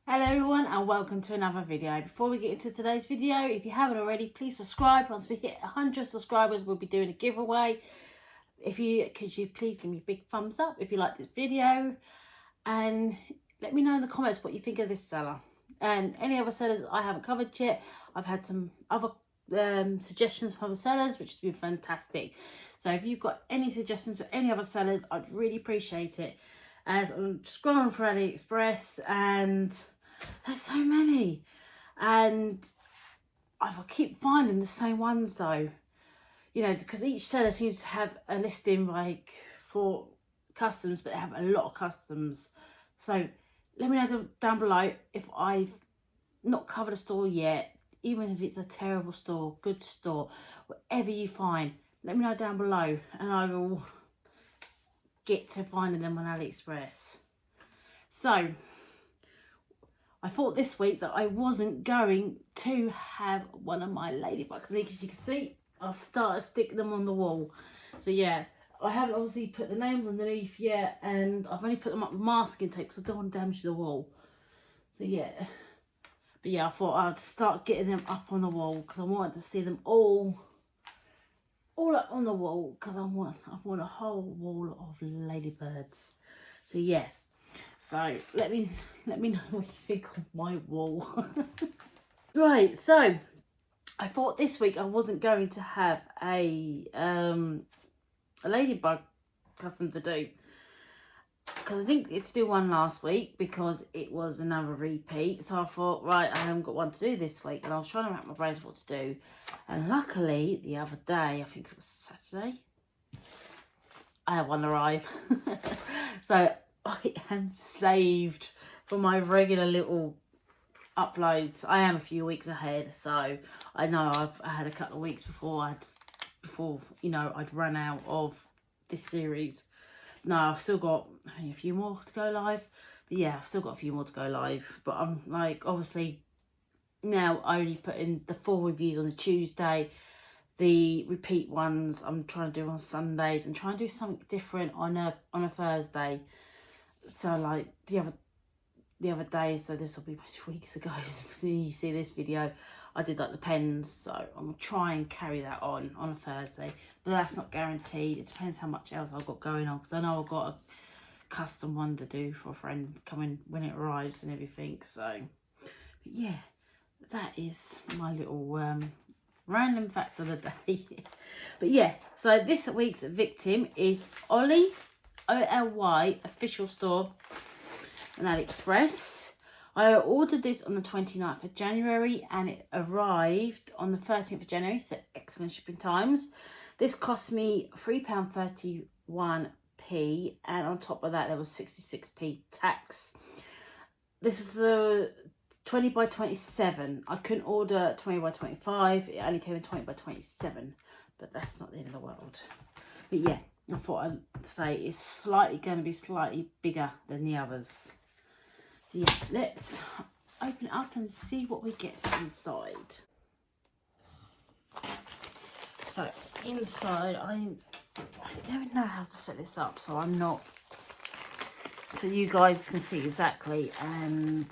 Hello everyone and welcome to another video. Before we get into today's video, if you haven't already, please subscribe. Once we hit 100 subscribers, we'll be doing a giveaway. Could you please give me a big thumbs up if you like this video, and let me know in the comments what you think of this seller and any other sellers I haven't covered yet. I've had some other suggestions from other sellers, which has been fantastic. So if you've got any suggestions for any other sellers, I'd really appreciate it, as I'm scrolling through AliExpress and there's so many, and I keep finding the same ones though, you know, because each seller seems to have a listing like for customs, but they have a lot of customs. So let me know down below if I've not covered a store yet, even if it's a terrible store, good store, whatever you find, let me know down below and I will get to finding them on AliExpress. So I thought this week that I wasn't going to have one of my ladybugs, and as you can see, I've started sticking them on the wall. So yeah, I haven't obviously put the names underneath yet, and I've only put them up with masking tape because I don't want to damage the wall. So yeah, but yeah, I thought I'd start getting them up on the wall because I wanted to see them all up on the wall, because I want a whole wall of ladybirds. So yeah, so let me know what you think of my wall. Right, so I thought this week I wasn't going to have a ladybug custom to do, because I didn't get to do one last week because it was another repeat. So I thought, right, I haven't got one to do this week, and I was trying to wrap my brains what to do. And luckily, the other day, I think it was Saturday, I had one arrive. So I am saved for my regular little uploads. I am a few weeks ahead, so I know I had a couple of weeks before you know, I'd run out of this series. No, I've still got a few more to go live. But yeah, I've still got a few more to go live. But I'm like, obviously, now I only put in the full reviews on a Tuesday. The repeat ones I'm trying to do on Sundays, and trying to do something different on a Thursday. So like the other day, so this will be weeks ago, so you see this video, I did like the pens, so I'm gonna try and carry that on a Thursday, but that's not guaranteed. It depends how much else I've got going on, because I know I've got a custom one to do for a friend coming when it arrives and everything. So but yeah, that is my little random fact of the day. But yeah, so this week's victim is Olly, OLY official store on AliExpress. I ordered this on the 29th of January and it arrived on the 13th of January, so excellent shipping times. This cost me £3.31, and on top of that there was 66p tax. This is a 20 by 27. I couldn't order 20 by 25, it only came in 20 by 27, but that's not the end of the world. But yeah, I thought I'd say it's going to be slightly bigger than the others. So yeah, let's open it up and see what we get inside. So inside, I don't know how to set this up, so I'm not, so you guys can see exactly and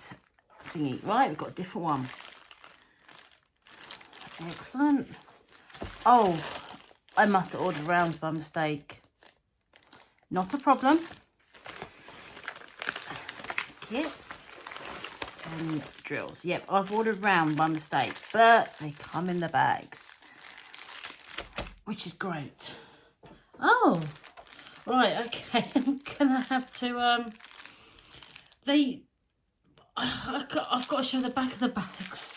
thingy. Right, we've got a different one. Excellent. Oh, I must have ordered rounds by mistake. Not a problem. Kit and drills. Yep, I've ordered round by mistake, but they come in the bags, which is great. Oh, right, okay. I'm gonna have to I've got to show the back of the bags.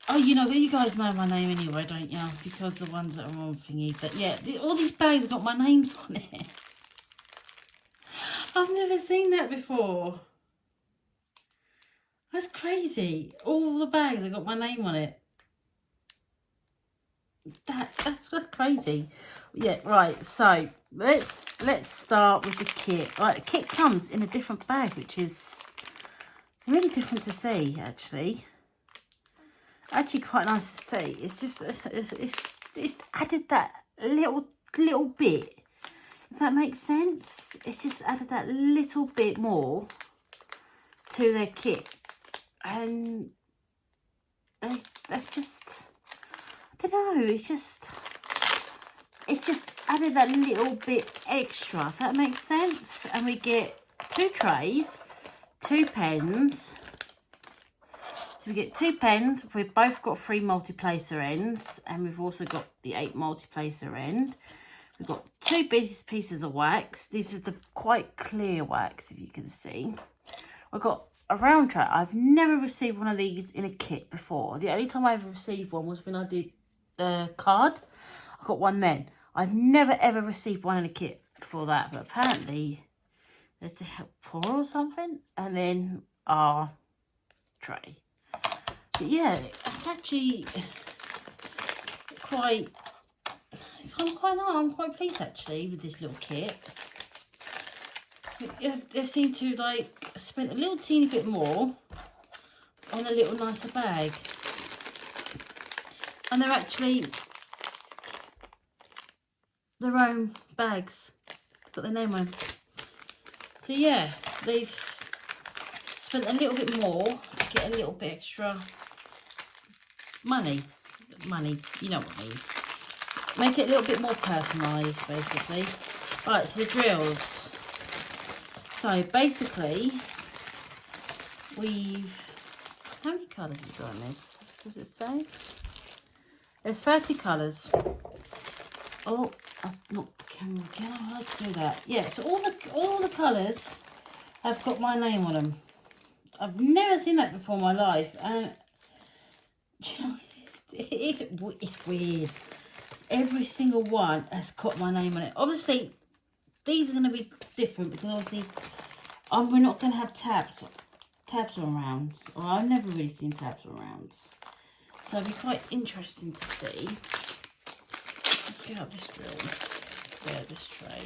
Oh, you know, you guys know my name anyway, don't you? Because the ones that are on thingy. But yeah, all these bags have got my names on it. I've never seen that before. That's crazy. All the bags have got my name on it. That's crazy. Yeah, right. So let's start with the kit. Right, the kit comes in a different bag, which is really different to see. Actually quite nice to see. It's just it's added that little bit. If that makes sense, it's just added that little bit more to their kit, and they've just, I don't know, it's just added that little bit extra, if that makes sense. And we get 2 trays, 2 pens. So we get 2 pens, we've both got 3 multi-placer ends, and we've also got the 8 multi-placer end. We've got 2 pieces of wax. This is the quite clear wax, if you can see. We've got a round tray. I've never received one of these in a kit before. The only time I ever received one was when I did the card. I got one then. I've never ever received one in a kit before that, but apparently they're to help pour or something. And then our tray. But yeah, it's actually quite, I'm quite pleased actually with this little kit. They've seemed to like spend a little teeny bit more on a little nicer bag. And they're actually their own bags. Got their name on. So yeah, they've spent a little bit more to get a little bit extra money, you know what I mean. Make it a little bit more personalised, basically. Right, so the drills. So basically, how many colours have we got in this? Does it say? There's 30 colours. Oh, I've not camera again. I like to do that. Yeah, so all the colours have got my name on them. I've never seen that before in my life, and it's weird. Every single one has got my name on it. Obviously, these are going to be different because obviously we're not going to have tabs or rounds. Or I've never really seen tabs or rounds, so it'll be quite interesting to see. Let's get out this drill. There, this tray.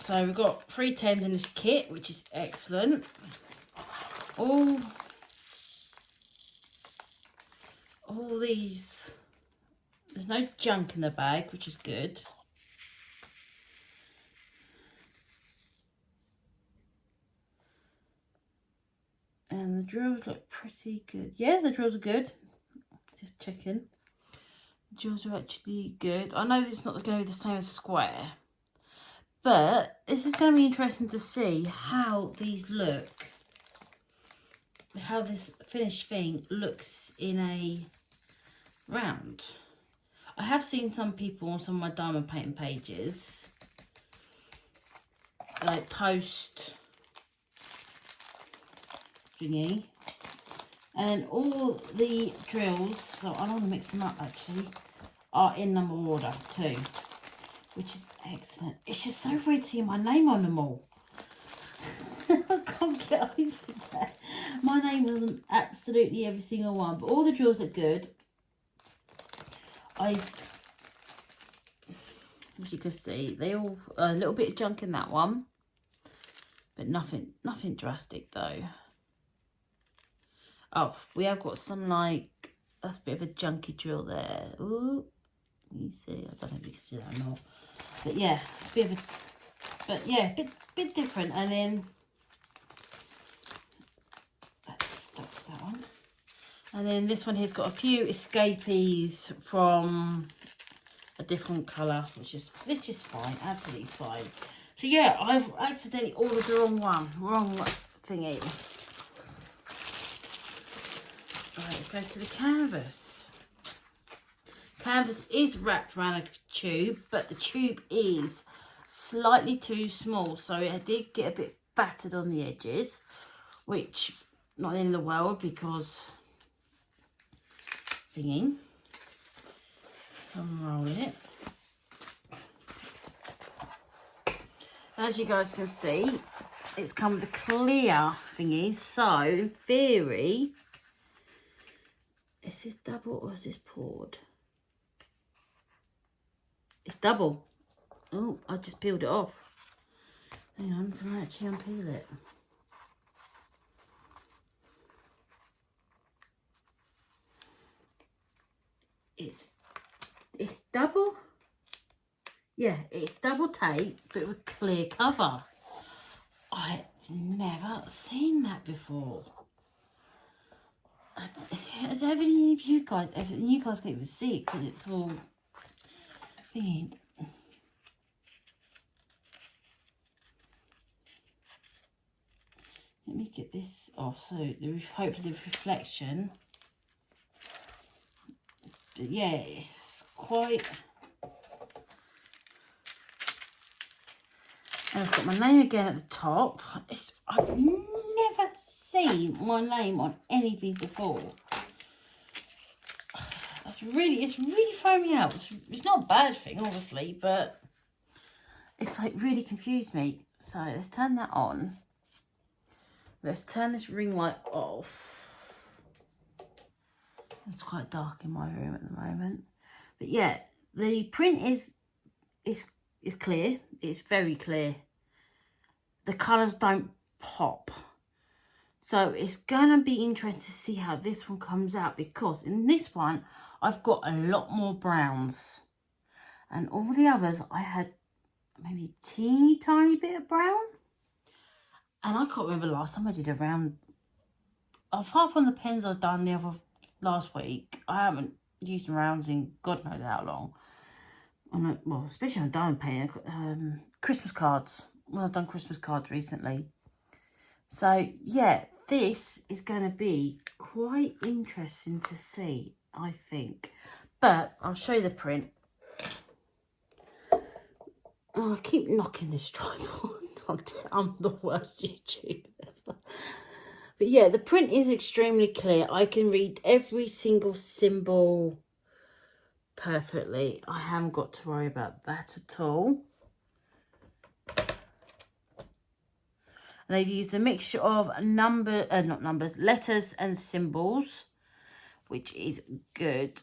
So we've got 3 10s in this kit, which is excellent. All these, there's no junk in the bag, which is good. And the drills look pretty good. Yeah, the drills are good. Just checking. The drills are actually good. I know it's not going to be the same as square, but this is going to be interesting to see how these look. How this finished thing looks in a round. I have seen some people on some of my diamond painting pages like post thingy, and all the drills, so I don't want to mix them up actually, are in number order too, which is excellent. It's just so weird seeing my name on them all. I can't get over that. My name was on absolutely every single one, but all the drills look good. As you can see, they all a little bit of junk in that one, but nothing drastic though. Oh, we have got some like, that's a bit of a junky drill there. Ooh, you see, I don't know if you can see that or not, but yeah, a bit of a, but yeah, bit different. And then that's that one. And then this one here's got a few escapees from a different colour, which is fine, absolutely fine. So yeah, I've accidentally ordered the wrong thingy. Right, let's go to the canvas. Canvas is wrapped around a tube, but the tube is slightly too small, so I did get a bit battered on the edges, which not in the world because thingy. I'm rolling it. As you guys can see, it's come with a clear thingy, so in theory, is this double or is this poured? It's double. Oh, I just peeled it off. Hang on, can I actually unpeel it? It's double. Yeah, it's double tape, but with clear cover. I've never never seen that before. Has any of you guys can't even see it because it's all big. Let me get this off so hopefully the reflection. But yeah, it's quite. And it's got my name again at the top. I've never seen my name on anything before. It's really throwing me out. It's not a bad thing, obviously, but it's like really confused me. So let's turn that on. Let's turn this ring light off. It's quite dark in my room at the moment. But yeah, the print is clear. It's very clear. The colours don't pop. So it's going to be interesting to see how this one comes out, because in this one, I've got a lot more browns. And all the others, I had maybe a teeny tiny bit of brown. And I can't remember last time I did a round. Apart from the pens I've done last week, I haven't used rounds in God knows how long. Well, especially on diamond painting, Christmas cards. Well, I've done Christmas cards recently. So, yeah, this is going to be quite interesting to see, I think. But I'll show you the print. Oh, I keep knocking this tripod. I'm the worst YouTuber ever. But yeah, the print is extremely clear. I can read every single symbol perfectly. I haven't got to worry about that at all. And they've used a mixture of letters and symbols, which is good.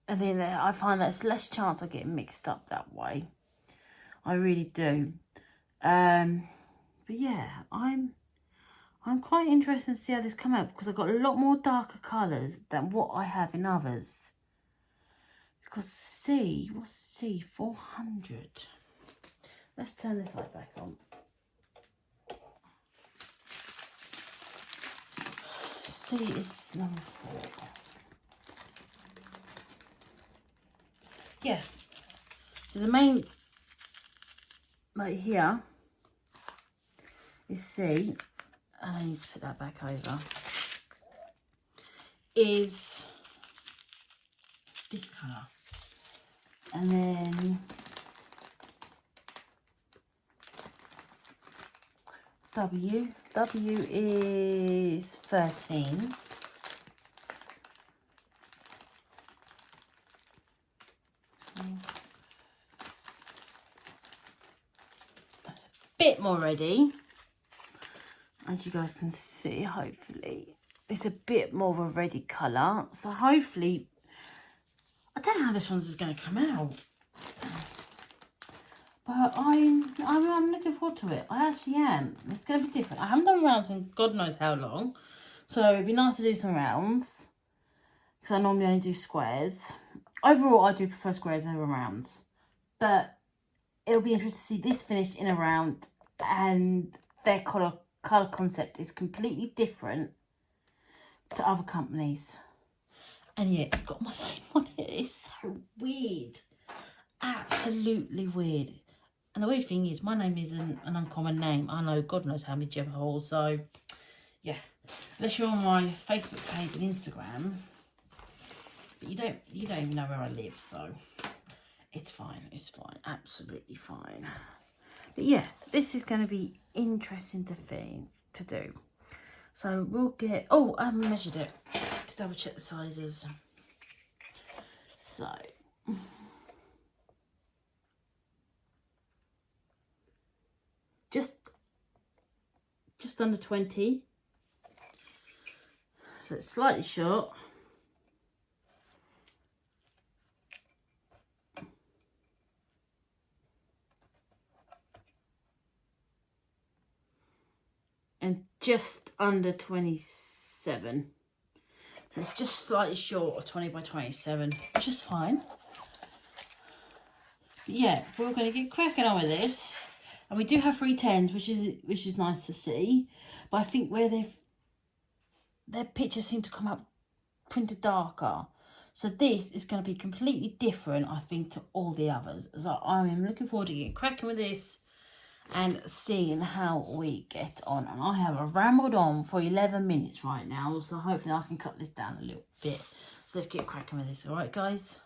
And then I find there's less chance of getting mixed up that way. I really do. But yeah, I'm quite interested to see how this comes out, because I've got a lot more darker colours than what I have in others. Because what's C? 400. Let's turn this light back on. C is number 4. Yeah. So the main, right here, is C. And I need to put that back over. Is this colour. And then W is 13. A bit more ready, as you guys can see. Hopefully it's a bit more of a ready colour, so hopefully, I don't know how this one's going to come out, but I'm looking forward to it. I actually am. It's going to be different. I haven't done rounds in God knows how long, so it'd be nice to do some rounds, because I normally only do squares. Overall, I do prefer squares over rounds, but it'll be interesting to see this finished in a round, and their colour concept is completely different to other companies. And yeah, it's got my name on it. It's so weird. Absolutely weird. And the weird thing is, my name isn't an uncommon name. I know God knows how many Gemma Hall. So yeah, unless you're on my Facebook page and Instagram, but you don't even know where I live, so it's fine. It's fine. Absolutely fine. But yeah, this is going to be interesting to do. So we'll get. Oh, I haven't measured it to double check the sizes. So just under 20. So it's slightly short. And just under 27. So it's just slightly short of 20 by 27, which is fine. But yeah, we're going to get cracking on with this. And we do have 310s, which is nice to see. But I think where their pictures seem to come out printed darker. So this is going to be completely different, I think, to all the others. So I am looking forward to getting cracking with this and seeing how we get on. And I have rambled on for 11 minutes right now, so hopefully I can cut this down a little bit. So let's get cracking with this, all right, guys?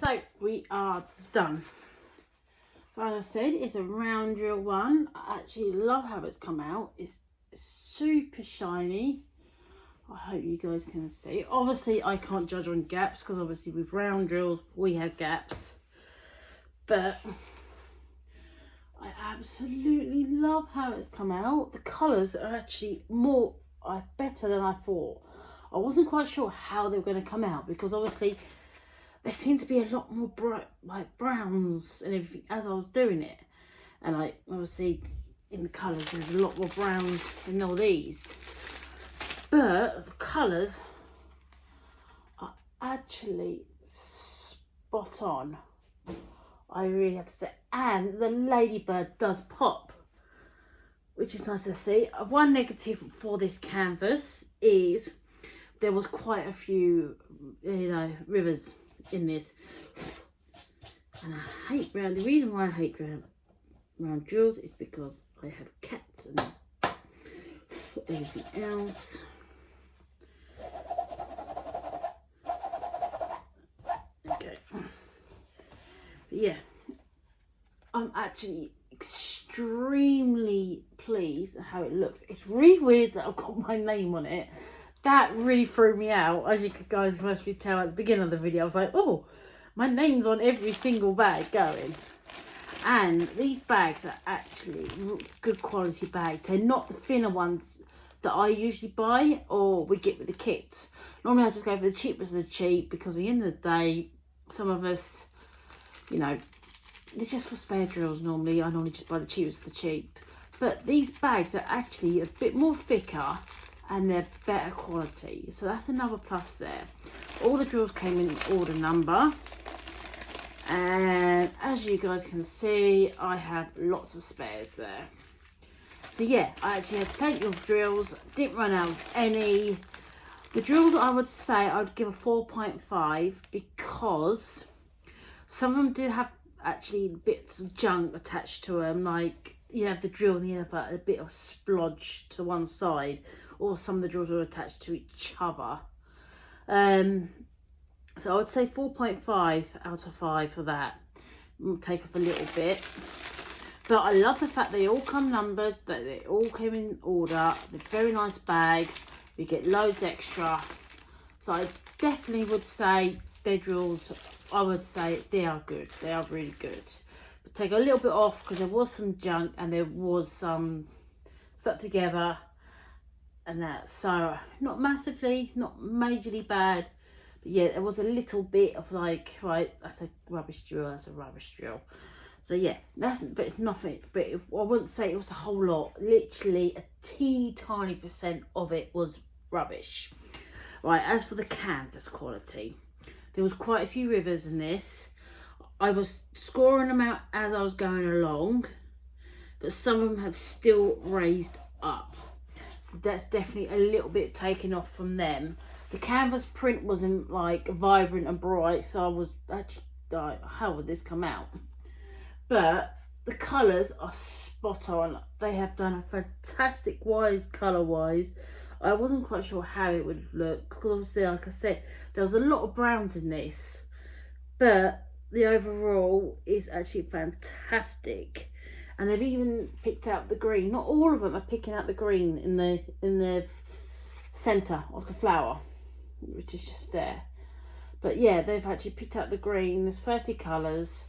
So we are done. So as I said, it's a round drill one. I actually love how it's come out. It's super shiny. I hope you guys can see. Obviously I can't judge on gaps because obviously with round drills we have gaps. But I absolutely love how it's come out. The colours are actually better than I thought. I wasn't quite sure how they were going to come out because obviously there seemed to be a lot more bright, like browns and everything as I was doing it. And like obviously in the colours there's a lot more browns than all these. But the colours are actually spot on. I really have to say. And the ladybird does pop, which is nice to see. One negative for this canvas is there was quite a few, you know, rivers in this. And I hate round. The reason why I hate round drills is because I have cats and everything else. Okay. But yeah, I'm actually extremely pleased at how it looks. It's really weird that I've got my name on it. That really threw me out. As you guys must be tell at the beginning of the video, I was like, oh, my name's on every single bag going. And these bags are actually good quality bags. They're not the thinner ones that I usually buy or we get with the kits. Normally I just go for the cheapest of the cheap because at the end of the day, some of us, you know, they're just for spare drills normally. I normally just buy the cheapest of the cheap. But these bags are actually a bit more thicker and they're better quality. So that's another plus there. All the drills came in order number. And as you guys can see, I have lots of spares there. So yeah, I actually had plenty of drills. Didn't run out of any. The drills I would say I would give a 4.5 because some of them do have actually bits of junk attached to them, like you have the drill and you have a bit of splodge to one side, or some of the drills are attached to each other. So I would say 4.5 out of 5 for that. We'll take off a little bit, but I love the fact they all come numbered, that they all came in order. They're very nice bags. We get loads extra, so I definitely would say their drills, I would say they are good. They are really good. But take a little bit off because there was some junk and there was some stuck together and that. So not massively, not majorly bad. But yeah, there was a little bit of like, right, that's a rubbish drill, that's a rubbish drill. So yeah, but it's nothing. But I wouldn't say it was a whole lot. Literally a teeny tiny % of it was rubbish. Right, as for the canvas quality, there was quite a few rivers in this. I was scoring them out as I was going along, but some of them have still raised up. So that's definitely a little bit taken off from them. The canvas print wasn't like vibrant and bright, so I was actually like, how would this come out? But the colours are spot on. They have done a fantastic colour wise. I wasn't quite sure how it would look because obviously, like I said, there was a lot of browns in this, but the overall is actually fantastic. And they've even picked out the green. Not all of them are picking out the green in the centre of the flower, which is just there. But yeah, they've actually picked out the green. There's 30 colours.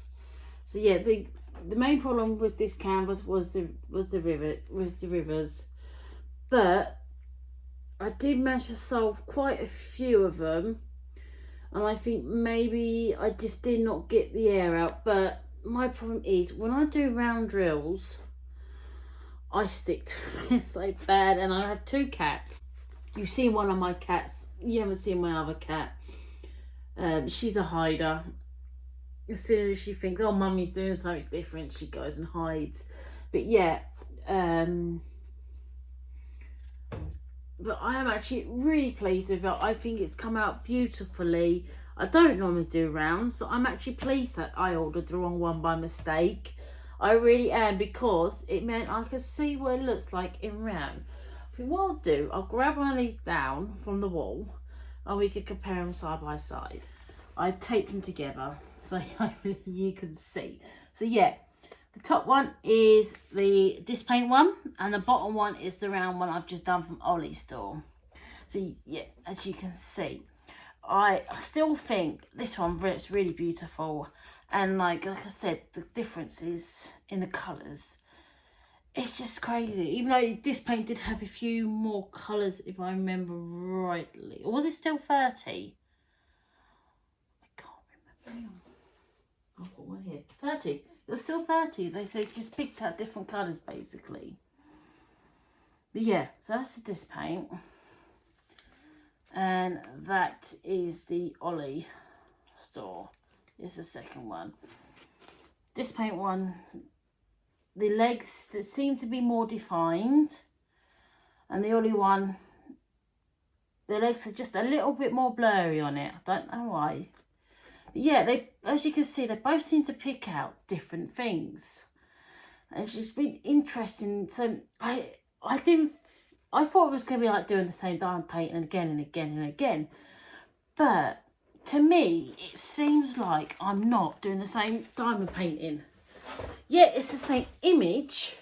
So yeah, the main problem with this canvas was the rivers, but I did manage to solve quite a few of them, and I think maybe I just did not get the air out. But my problem is when I do round drills, I stick to it so bad, and I have 2 cats. You've seen one of my cats, you haven't seen my other cat. She's a hider. As soon as she thinks, oh, mummy's doing something different, she goes and hides. But yeah, but I am actually really pleased with it. I think it's come out beautifully. I don't normally do rounds, so I'm actually pleased that I ordered the wrong one by mistake. I really am, because it meant I could see what it looks like in round. So what I'll do, I'll grab one of these down from the wall and we could compare them side by side. I've taped them together so hopefully you can see. So yeah, the top one is the disc paint one, and the bottom one is the round one I've just done from Ollie's store. So yeah, as you can see, I still think this one is really beautiful, and like I said, the differences in the colours, it's just crazy. Even though this paint did have a few more colours, if I remember rightly. Or was it still 30? I can't remember. I've got one here. 30. It was still 30. They just picked out different colours basically. But yeah, so that's the disc paint. And that is the Ollie store. It's the second one. Disc paint one, the legs that seem to be more defined, and the Ollie one, the legs are just a little bit more blurry on it. I don't know why. But yeah, they, as you can see, they both seem to pick out different things. And it's just been interesting. So I thought it was going to be like doing the same diamond paint and again and again and again. But to me, it seems like I'm not doing the same diamond painting. Yeah, it's the same image.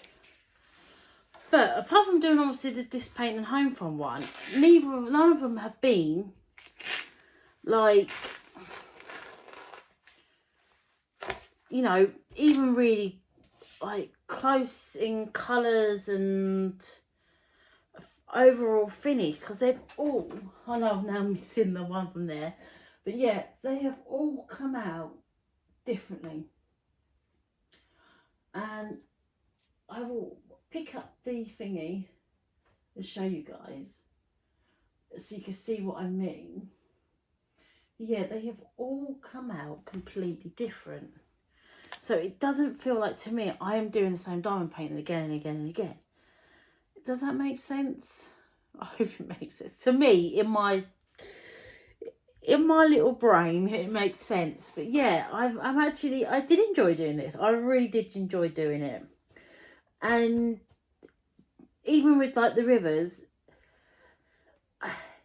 But apart from doing obviously the disc paint and home from one, none of them have been like, you know, even really like close in colours and overall finish, because they've all, I know I'm now missing the one from there, but yeah, they have all come out differently. And I will pick up the thingy and show you guys so you can see what I mean. Yeah, they have all come out completely different. So it doesn't feel like, to me, I am doing the same diamond painting again and again and again. Does that make sense? I hope it makes sense. To me, in my little brain, it makes sense. But yeah, I did enjoy doing this. I really did enjoy doing it. And even with like the rivers,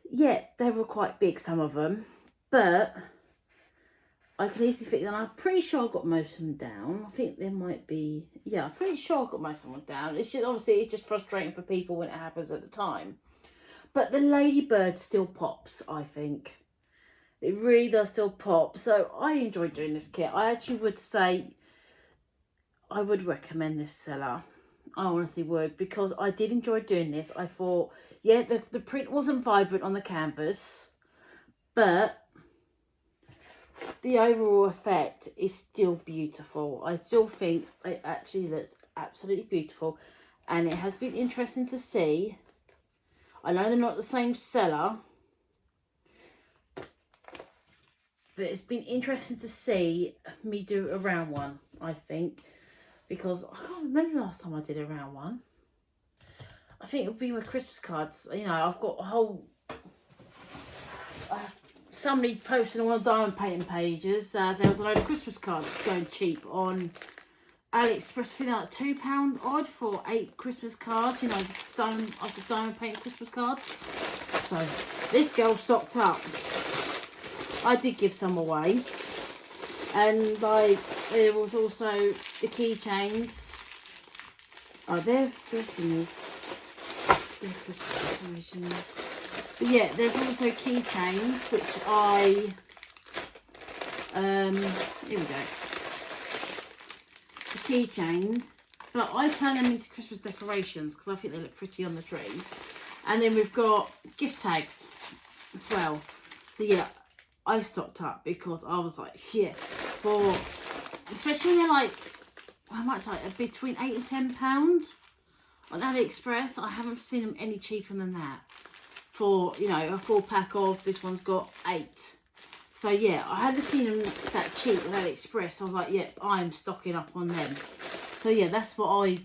yeah, they were quite big, some of them. But I can easily fit them. I'm pretty sure I got most of them down. I think there might be, yeah, I'm pretty sure I got most of them down. It's just, obviously, it's just frustrating for people when it happens at the time. But the ladybird still pops, I think. It really does still pop. So I enjoyed doing this kit. I actually would say I would recommend this seller. I honestly would, because I did enjoy doing this. I thought, yeah, the print wasn't vibrant on the canvas, but the overall effect is still beautiful. I still think it actually looks absolutely beautiful, and it has been interesting to see. I know they're not the same seller, but it's been interesting to see me do a round one, I think, because I can't remember the last time I did a round one. I think it would be with Christmas cards. You know, I've got a whole... somebody posted on one of the diamond painting pages there was a load of Christmas cards going cheap on AliExpress. I think like £2 odd for 8 Christmas cards, you know, diamond painting Christmas cards. So this girl stocked up. I did give some away, and like there was also the keychains. Oh, they're thingy. But yeah, there's also keychains, which I, here we go, the keychains, but I turn them into Christmas decorations because I think they look pretty on the tree. And then we've got gift tags as well. So yeah, I stocked up because I was like, yeah, for, especially when they're like, how much, like between £8 and £10 on AliExpress. I haven't seen them any cheaper than that. For, you know, a 4-pack of, this one's got 8. So yeah, I hadn't seen them that cheap on AliExpress. I was like, yeah, I'm stocking up on them. So yeah, that's what I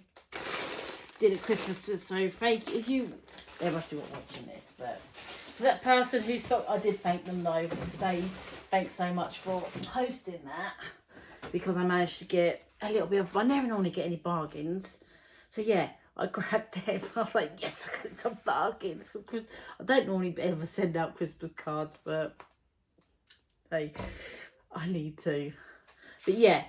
did at Christmas. So thank you, if you, they must be watching this, but so that person who stocked, I did thank them though, to say thanks so much for posting that, because I managed to get a little bit of, I never normally get any bargains. So yeah, I grabbed them. I was like, yes, I got some bargains. I don't normally ever send out Christmas cards, but hey, I need to. But yeah,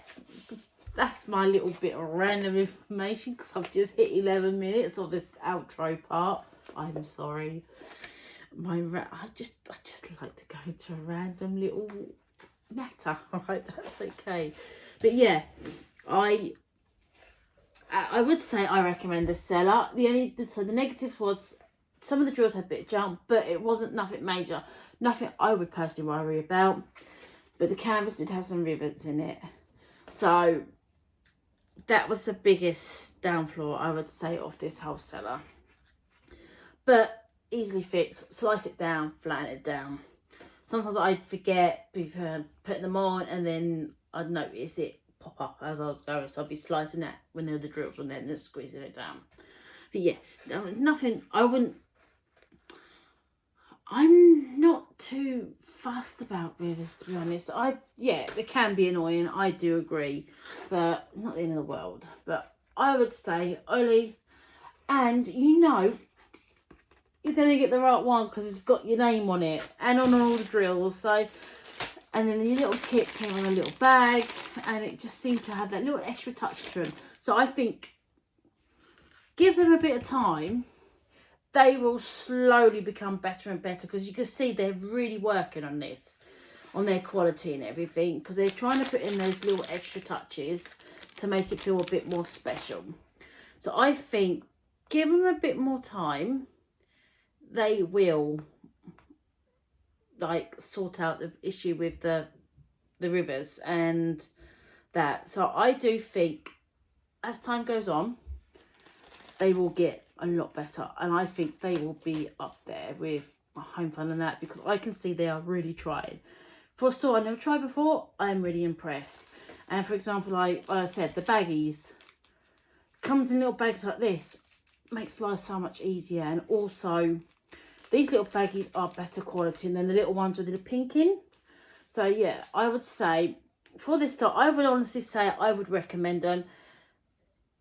that's my little bit of random information because I've just hit 11 minutes of this outro part. I'm sorry. I just like to go into a random little matter. Alright, that's okay. But yeah, I would say I recommend the Seller. So the negative was some of the drills had a bit of jump, but it wasn't nothing major. Nothing I would personally worry about. But the canvas did have some rivets in it. So that was the biggest downfall, I would say, of this whole Seller. But easily fixed. Slice it down, flatten it down. Sometimes I'd forget before putting them on, and then I'd notice it pop up as I was going. So I'd be slicing that when the drills were there and then squeezing it down. But yeah, nothing. I'm not too fussed about rivets, to be honest. Yeah, they can be annoying, I do agree, but not the end of the world. But I would say Ollie, and you know you're going to get the right one because it's got your name on it and on all the drills. So, and then the little kit came in a little bag, and it just seemed to have that little extra touch to them. So I think give them a bit of time. They will slowly become better and better because you can see they're really working on this, on their quality and everything, because they're trying to put in those little extra touches to make it feel a bit more special. So I think give them a bit more time. They will like sort out the issue with the rivers and that. So I do think as time goes on, they will get a lot better, and I think they will be up there with Home Fun and that, because I can see they are really trying. For a store I never tried before, I am really impressed. And for example, like I said, the baggies comes in little bags like this, makes life so much easier. And also these little baggies are better quality than the little ones with the pink in. So yeah, I would say for this store, I would honestly say I would recommend them.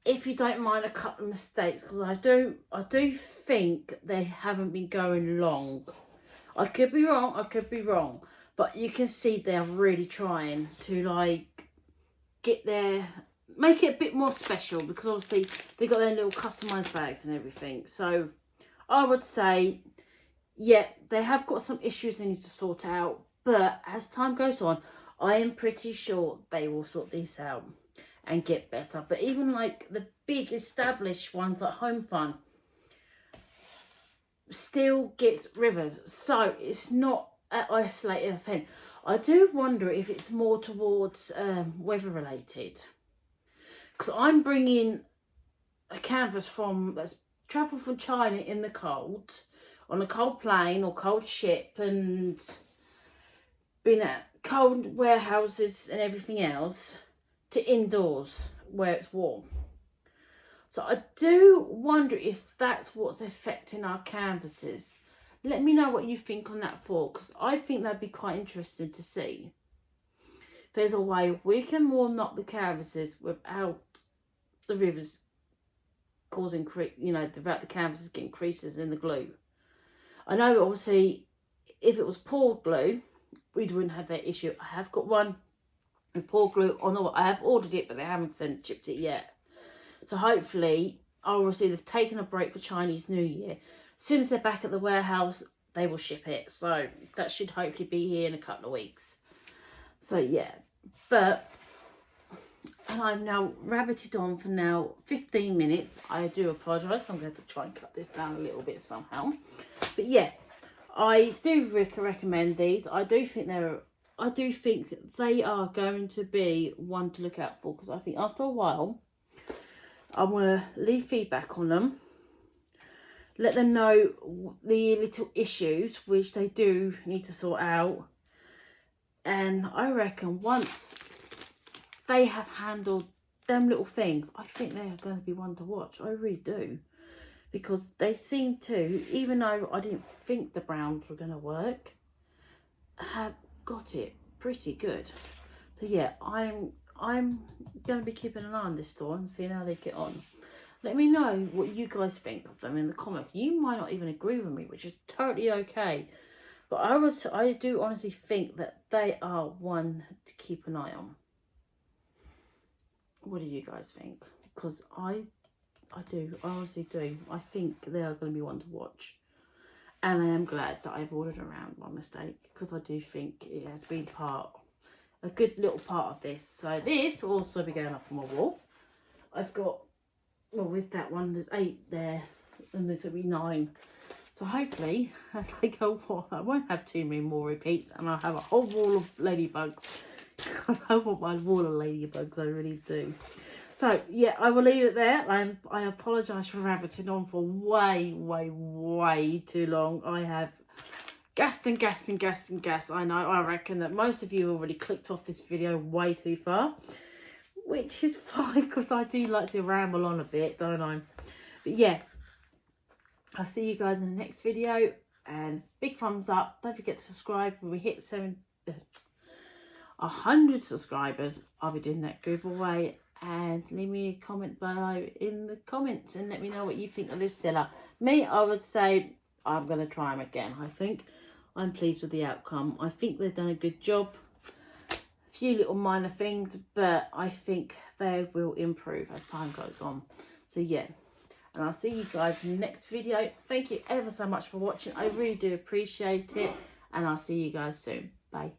If you don't mind a couple of mistakes, because I do think they haven't been going long. I could be wrong, but you can see they're really trying to like get make it a bit more special, because obviously they got their little customized bags and everything. So I would say, yeah, they have got some issues they need to sort out, but as time goes on, I am pretty sure they will sort these out and get better. But even like the big established ones like Home Fun still gets rivers, so it's not an isolated event. I do wonder if it's more towards weather related, because I'm bringing a canvas that's travelled from China in the cold, on a cold plane or cold ship, and been at cold warehouses and everything else, to indoors where it's warm. So I do wonder if that's what's affecting our canvases. Let me know what you think on that for, because I think that'd be quite interesting to see. If there's a way we can warm up the canvases without the rivers causing, without the canvases getting creases in the glue. I know obviously if it was poured glue, we wouldn't have that issue. I have got one with poured glue on. I have ordered it, but they haven't shipped it yet. So hopefully, obviously they've taken a break for Chinese New Year. As soon as they're back at the warehouse, they will ship it. So that should hopefully be here in a couple of weeks. So yeah, but I'm now rabbited on for now 15 minutes. I do apologise. I'm going to try and cut this down a little bit somehow. But yeah, I do recommend these. I do think they are going to be one to look out for, because I think after a while, I'm going to leave feedback on them. Let them know the little issues which they do need to sort out. And I reckon once they have handled them little things, I think they are going to be one to watch. I really do. Because they seem to, even though I didn't think the browns were going to work, have got it pretty good. So yeah, I'm going to be keeping an eye on this store and seeing how they get on. Let me know what you guys think of them in the comments. You might not even agree with me, which is totally okay. But I do honestly think that they are one to keep an eye on. What do you guys think? Because I honestly do. I think they are going to be one to watch. And I am glad that I've ordered around my mistake, because I do think it has been a good little part of this. So this will also be going up on my wall. I've got, well, with that one, there's 8 there, and this will be 9. So hopefully, as I go on, I won't have too many more repeats, and I'll have a whole wall of ladybugs, because I want my wall of ladybugs, I really do. So, yeah, I will leave it there. I apologise for rabbiting on for way too long. I have gassed. I know, I reckon that most of you already clicked off this video way too far, which is fine, because I do like to ramble on a bit, don't I? But yeah, I'll see you guys in the next video, and big thumbs up. Don't forget to subscribe. When we hit 100 subscribers, I'll be doing that giveaway. And leave me a comment below in the comments and let me know what you think of this seller. Me, I would say I'm going to try them again. I think I'm pleased with the outcome. I think they've done a good job. A few little minor things, but I think they will improve as time goes on. So yeah, and I'll see you guys in the next video. Thank you ever so much for watching. I really do appreciate it, and I'll see you guys soon. Bye.